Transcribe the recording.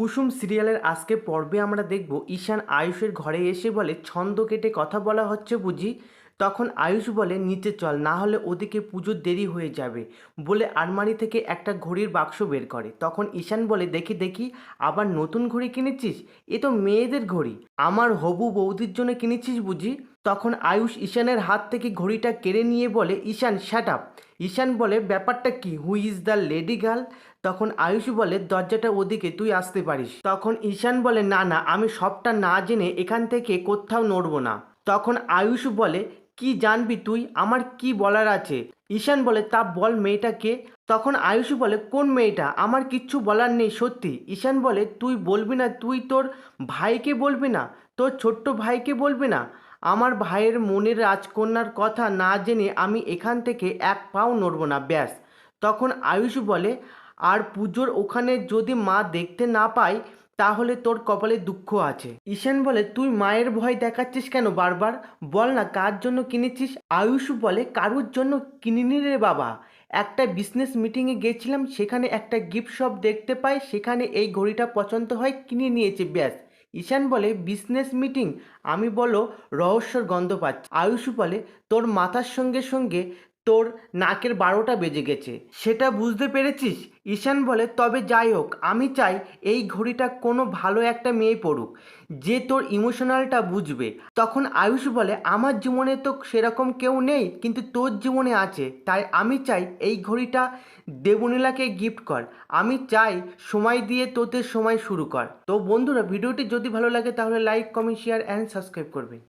কুসুম সিরিয়ালের আজকে পর্বে আমরা দেখব ঈশান আয়ুষের ঘরে এসে বলে ছন্দ কেটে কথা বলা হচ্ছে বুঝি। তখন আয়ুষ বলে নিচে চল, না হলে ওদিকে পুজোর দেরি হয়ে যাবে বলে আলমারি থেকে একটা ঘড়ির বাক্স বের করে। তখন ঈশান বলে দেখি দেখি, আবার নতুন ঘড়ি কিনেছিস? এ তো মেয়েদের ঘড়ি, আমার হবু বৌদির জন্য কিনেছিস বুঝি? তখন আয়ুষ ঈশানের হাত থেকে ঘড়িটা কেড়ে নিয়ে বলে ঈশান শ্যাট আপ। ঈশান বলে ব্যাপারটা কি, who is the lady girl? তখন আয়ুষ বলে দরজাটা ওদিকে, তুই আসতে পারিস। তখন ঈশান বলে না না, আমি সবটা না জেনে এখান থেকে কোথাও নড়বো না। তখন আয়ুষ বলে কি জানবি তুই, আমার কি বলার আছে? ঈশান বলে তা বল, মেয়েটাকে? তখন আয়ুষ বলে কোন মেয়েটা, আমার কিচ্ছু বলার নেই সত্যি। ঈশান বলে তুই বলবি না? তুই তোর ভাইকে বলবি না? তোর ছোট্ট ভাইকে বলবি না? আমার ভাইয়ের মনের রাজকন্যার কথা না জেনে আমি এখান থেকে এক পাও নড়ব না, ব্যাস। তখন আয়ুষ বলে আর পুজোর ওখানে যদি মা দেখতে না পায় তাহলে তোর কপালে দুঃখ আছে। ঈশান বলে তুই মায়ের ভয় দেখাচ্ছিস কেন বারবার? বল না কার জন্য কিনেছিস? আয়ুষ বলে কারুর জন্য কিনিনি রে বাবা, একটা বিজনেস মিটিংয়ে গেছিলাম, সেখানে একটা গিফট শপ দেখতে পাই, সেখানে এই ঘড়িটা পছন্দ হয়, কিনে নিয়েছে, ব্যাস। ঈশান বলে বিজনেস মিটিং? আমি বলো রহস্যর গন্ধ পাচ্ছি। আয়ুষ বলে তোর মাথার সঙ্গে সঙ্গে তোর নাকের 12টা বেজে গেছে, সেটা বুঝতে পেরেছিস? ঈশান বলে তবে যাই হোক, আমি চাই এই ঘড়িটা কোনো ভালো একটা মেয়ে পড়ুক, যে তোর ইমোশনালটা বুঝবে। তখন আয়ুষ বলে আমার জীবনে তো সেরকম কেউ নেই, কিন্তু তোর জীবনে আছে, তাই আমি চাই এই ঘড়িটা দেবনীলাকে গিফট কর। আমি চাই সময় দিয়ে তোদের সময় শুরু কর। তো বন্ধুরা, ভিডিওটি যদি ভালো লাগে তাহলে like, comment, share and subscribe করবে।